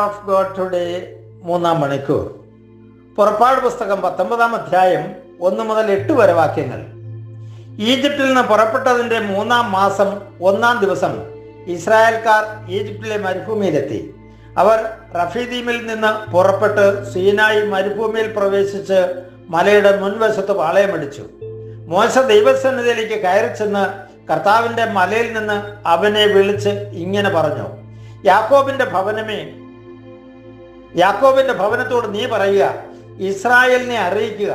Of God today മൂന്നാം മണിക്കൂർ. പുറപ്പാട് പുസ്തകം 19 അധ്യായം 1 മുതൽ 8 വരെ വാക്യങ്ങൾ. ഈജിപ്തിൽ നിന്ന് പുറപ്പെട്ടതിൻ്റെ 3-ാം മാസം 1-ാം ദിവസം ഇസ്രായേൽക്കാർ ഈജിപ്തിലെ മരുഭൂമിയിലെത്തി. അവർ റഫീദീമിൽ നിന്ന് പുറപ്പെട്ട് സീനായി മരുഭൂമിയിൽ പ്രവേശിച്ച് മലയുടെ മുൻവശത്ത് പാളയമടിച്ചു. മോശ ദൈവസന്നിധിയിലേക്ക് കയറി ചെന്ന് കർത്താവിൻ്റെ മലയിൽ നിന്ന് അവനെ വിളിച്ച് ഇങ്ങനെ പറഞ്ഞു: യാക്കോബിന്റെ ഭവനത്തോട് നീ പറയുക, ഇസ്രായേലിനെ അറിയിക്കുക,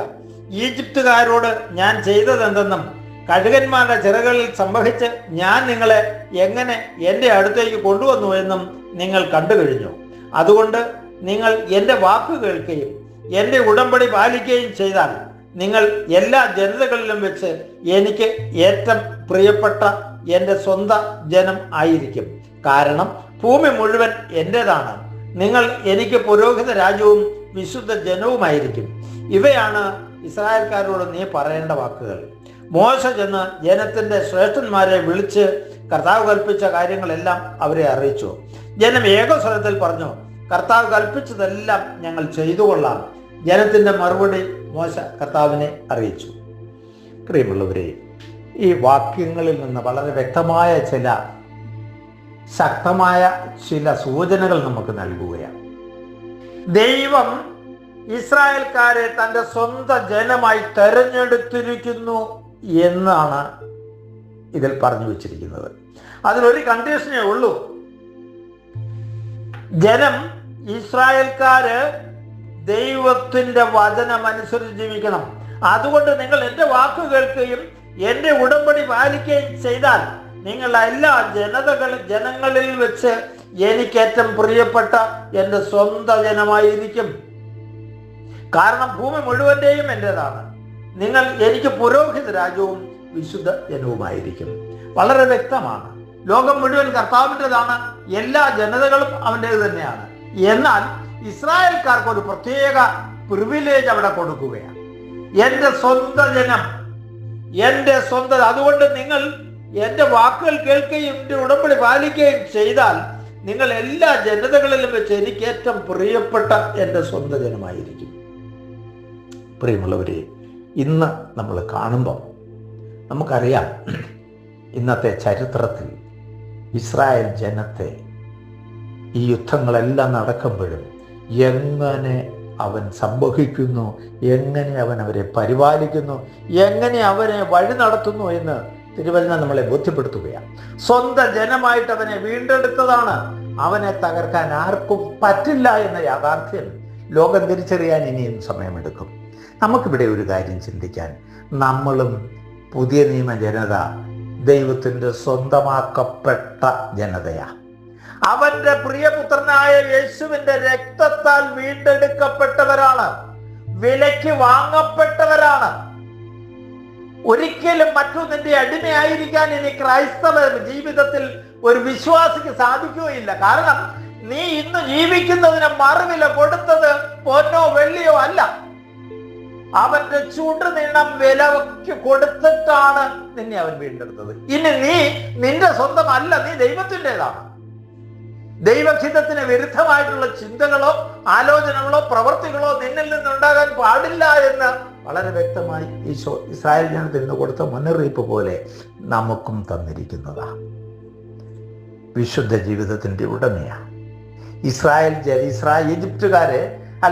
ഈജിപ്തുകാരോട് ഞാൻ ചെയ്തതെന്തെന്നും കഴുകന്മാരുടെ ചിറകളിൽ സംവഹിച്ച് ഞാൻ നിങ്ങളെ എങ്ങനെ എൻ്റെ അടുത്തേക്ക് കൊണ്ടുവന്നു എന്നും നിങ്ങൾ കണ്ടു കഴിഞ്ഞു. അതുകൊണ്ട് നിങ്ങൾ എൻ്റെ വാക്ക് കേൾക്കുകയും എൻ്റെ ഉടമ്പടി പാലിക്കുകയും ചെയ്താൽ നിങ്ങൾ എല്ലാ ജനതകളിലും വെച്ച് എനിക്ക് ഏറ്റവും പ്രിയപ്പെട്ട എൻ്റെ സ്വന്തം ജനം ആയിരിക്കും. കാരണം ഭൂമി മുഴുവൻ എൻ്റേതാണ്. നിങ്ങൾ എനിക്ക് പുരോഹിത രാജ്യവും വിശുദ്ധ ജനവുമായിരിക്കും. ഇവയാണ് ഇസ്രായേൽക്കാരോട് നീ പറയേണ്ട വാക്കുകൾ. മോശ ചെന്ന് ജനത്തിൻ്റെ ശ്രേഷ്ഠന്മാരെ വിളിച്ച് കർത്താവ് കൽപ്പിച്ച കാര്യങ്ങളെല്ലാം അവരെ അറിയിച്ചു. ജനം ഏകസ്വരത്തിൽ പറഞ്ഞു: കർത്താവ് കൽപ്പിച്ചതെല്ലാം ഞങ്ങൾ ചെയ്തു കൊള്ളാം. ജനത്തിൻ്റെ മറുപടി മോശ കർത്താവിനെ അറിയിച്ചു. പ്രിയമുള്ളവരെ, ഈ വാക്യങ്ങളിൽ നിന്ന് വളരെ വ്യക്തമായ ശക്തമായ ചില സൂചനകൾ നമുക്ക് നൽകുകയാണ്. ദൈവം ഇസ്രായേൽക്കാരെ തൻ്റെ സ്വന്തം ജനമായി തെരഞ്ഞെടുത്തിരിക്കുന്നു എന്നാണ് ഇതിൽ പറഞ്ഞു വെച്ചിരിക്കുന്നത്. അതിലൊരു കണ്ടീഷനേ ഉള്ളൂ: ജനം ഇസ്രായേൽക്കാര് ദൈവത്തിൻ്റെ വചനം അനുസരിച്ച് ജീവിക്കണം. അതുകൊണ്ട് നിങ്ങൾ എൻ്റെ വാക്ക് കേൾക്കുകയും എൻ്റെ ഉടമ്പടി പാലിക്കുകയും ചെയ്താൽ നിങ്ങൾ എല്ലാ ജനങ്ങളിൽ വെച്ച് എനിക്ക് ഏറ്റവും പ്രിയപ്പെട്ട എൻ്റെ സ്വന്തം ജനമായിരിക്കും. കാരണം ഭൂമി മുഴുവൻ്റെയും എൻ്റെതാണ്. നിങ്ങൾ എനിക്ക് പുരോഹിത രാജ്യവും വിശുദ്ധ ജനവുമായിരിക്കും. വളരെ വ്യക്തമാണ്. ലോകം മുഴുവൻ കർത്താവിൻ്റെതാണ്. എല്ലാ ജനതകളും അവൻ്റേത് തന്നെയാണ്. എന്നാൽ ഇസ്രായേൽക്കാർക്ക് ഒരു പ്രത്യേക പ്രിവിലേജ് അവിടെ കൊടുക്കുകയാണ്. എൻ്റെ സ്വന്തം ജനം, എൻ്റെ സ്വന്തം. അതുകൊണ്ട് നിങ്ങൾ എൻ്റെ വാക്കുകൾ കേൾക്കുകയും എൻ്റെ ഉടമ്പടി പാലിക്കുകയും ചെയ്താൽ നിങ്ങൾ എല്ലാ ജനതകളിലും വെച്ച് എനിക്ക് ഏറ്റവും പ്രിയപ്പെട്ട എൻ്റെ സ്വന്തം ജനമായിരിക്കും. പ്രിയമുള്ളവരെ, ഇന്ന് നമ്മൾ കാണുമ്പോൾ നമുക്കറിയാം, ഇന്നത്തെ ചരിത്രത്തിൽ ഇസ്രായേൽ ജനത്തെ ഈ യുദ്ധങ്ങളെല്ലാം നടക്കുമ്പോഴും എങ്ങനെ അവൻ സംഭവിക്കുന്നു, എങ്ങനെ അവൻ അവരെ പരിപാലിക്കുന്നു, എങ്ങനെ അവനെ വഴി നടത്തുന്നു എന്ന് തിരുവചനം നമ്മളെ ബോധ്യപ്പെടുത്തുകയാണ്. സ്വന്തം ജനമായിട്ട് അവനെ വീണ്ടെടുത്തതാണ്. അവനെ തകർക്കാൻ ആർക്കും പറ്റില്ല എന്ന യാഥാർത്ഥ്യം ലോകം തിരിച്ചറിയാൻ ഇനിയും സമയമെടുക്കും. നമുക്കിവിടെ ഒരു കാര്യം ചിന്തിക്കാൻ: നമ്മളും പുതിയ നിയമ ജനത ദൈവത്തിൻ്റെ സ്വന്തമാക്കപ്പെട്ട ജനതയാണ്. അവന്റെ പ്രിയപുത്രനായ യേശുവിന്റെ രക്തത്താൽ വീണ്ടെടുക്കപ്പെട്ടവരാണ്, വിലയ്ക്ക് വാങ്ങപ്പെട്ടവരാണ്. ഒരിക്കലും മറ്റൊന്നിന്റെ അടിമയായിരിക്കാൻ ഇനി ക്രൈസ്തവ ജീവിതത്തിൽ ഒരു വിശ്വാസിക്ക് സാധിക്കുകയില്ല. കാരണം നീ ഇന്ന് ജീവിക്കുന്നതിന് മറുവില കൊടുത്തത് പൊന്നോ വെള്ളിയോ അല്ല, അവന്റെ ചുടുനീളം വിലയ്ക്ക് കൊടുത്തിട്ടാണ് നിന്നെ അവൻ വീണ്ടെടുത്തത്. ഇനി നീ നിന്റെ സ്വന്തമല്ല, നീ ദൈവത്തിൻ്റെതാണ്. ദൈവഹിതത്തിന് വിരുദ്ധമായിട്ടുള്ള ചിന്തകളോ ആലോചനകളോ പ്രവൃത്തികളോ നിന്നിൽ നിന്നുണ്ടാകാൻ പാടില്ല എന്ന് വളരെ വ്യക്തമായി ഈശോ ഇസ്രായേൽ ജനത്തിന് കൊടുത്ത മുന്നറിയിപ്പ് പോലെ നമുക്കും തന്നിരിക്കുന്നതാണ്. വിശുദ്ധ ജീവിതത്തിൻ്റെ ഉടമയാണ്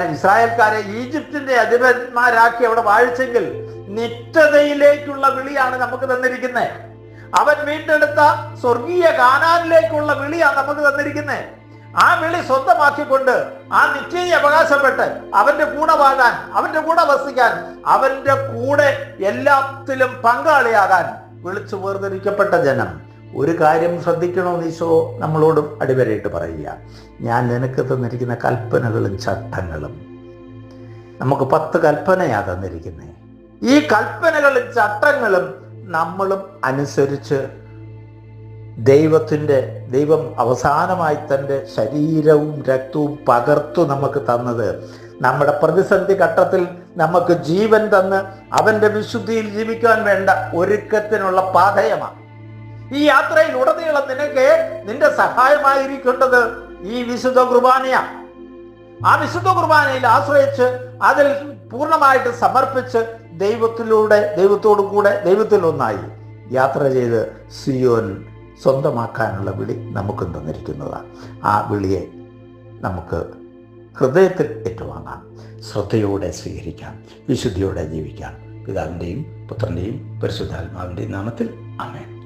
ഇസ്രായേൽക്കാരെ ഈജിപ്തിന്റെ അധിപന്മാരാക്കി അവിടെ വാഴിച്ചെങ്കിൽ നിത്യതയിലേക്കുള്ള വിളിയാണ് നമുക്ക് തന്നിരിക്കുന്നത്. അവൻ വീണ്ടെടുത്ത സ്വർഗീയ കാനാനിലേക്കുള്ള വിളിയാണ് നമുക്ക് തന്നിരിക്കുന്നത്. ആ വിളി സ്വന്തമാക്കിക്കൊണ്ട് ആ നിത്യത അവകാശപ്പെട്ട് അവന്റെ കൂടെ വാഴാൻ, അവന്റെ കൂടെ വസിക്കാൻ, അവന്റെ കൂടെ എല്ലാത്തിലും പങ്കാളിയാകാൻ വിളിച്ചു വേർതിരിക്കപ്പെട്ട ജനം. ഒരു കാര്യം ശ്രദ്ധിക്കണമെന്ന് ഈശോ നമ്മളോടും അടിവരയിട്ട് പറയുക: ഞാൻ നിനക്ക് തന്നിരിക്കുന്ന കൽപ്പനകളും ചട്ടങ്ങളും. നമുക്ക് 10 കൽപ്പനയാണ് തന്നിരിക്കുന്നത്. ഈ കൽപ്പനകളും ചട്ടങ്ങളും നമ്മളും അനുസരിച്ച് ദൈവം അവസാനമായി തൻ്റെ ശരീരവും രക്തവും പകർത്തു നമുക്ക് തന്നത് നമ്മുടെ പ്രതിസന്ധി ഘട്ടത്തിൽ നമുക്ക് ജീവൻ തന്ന് അവൻ്റെ വിശുദ്ധിയിൽ ജീവിക്കാൻ വേണ്ട ഒരുക്കത്തിനുള്ള പാഥേയമാണ്. ഈ യാത്രയിൽ ഉടനീളം നിനക്ക് നിന്റെ സഹായമായിരിക്കേണ്ടത് ഈ വിശുദ്ധ കുർബാനയാണ്. ആ വിശുദ്ധ കുർബാനയിൽ ആശ്രയിച്ച് അതിൽ പൂർണ്ണമായിട്ട് സമർപ്പിച്ച് ദൈവത്തോടു കൂടെ ദൈവത്തിൽ ഒന്നായി യാത്ര ചെയ്ത് സിയോൻ സ്വന്തമാക്കാനുള്ള വിളി നമുക്കും തന്നിരിക്കുന്നതാണ്. ആ വിളിയെ നമുക്ക് ഹൃദയത്തിൽ ഏറ്റുവാങ്ങാം, ശ്രദ്ധയോടെ സ്വീകരിക്കാം, വിശുദ്ധിയോടെ ജീവിക്കാം. പിതാവിൻ്റെയും പുത്രൻ്റെയും പരിശുദ്ധാത്മാവിൻ്റെയും നാമത്തിൽ ആമേൻ.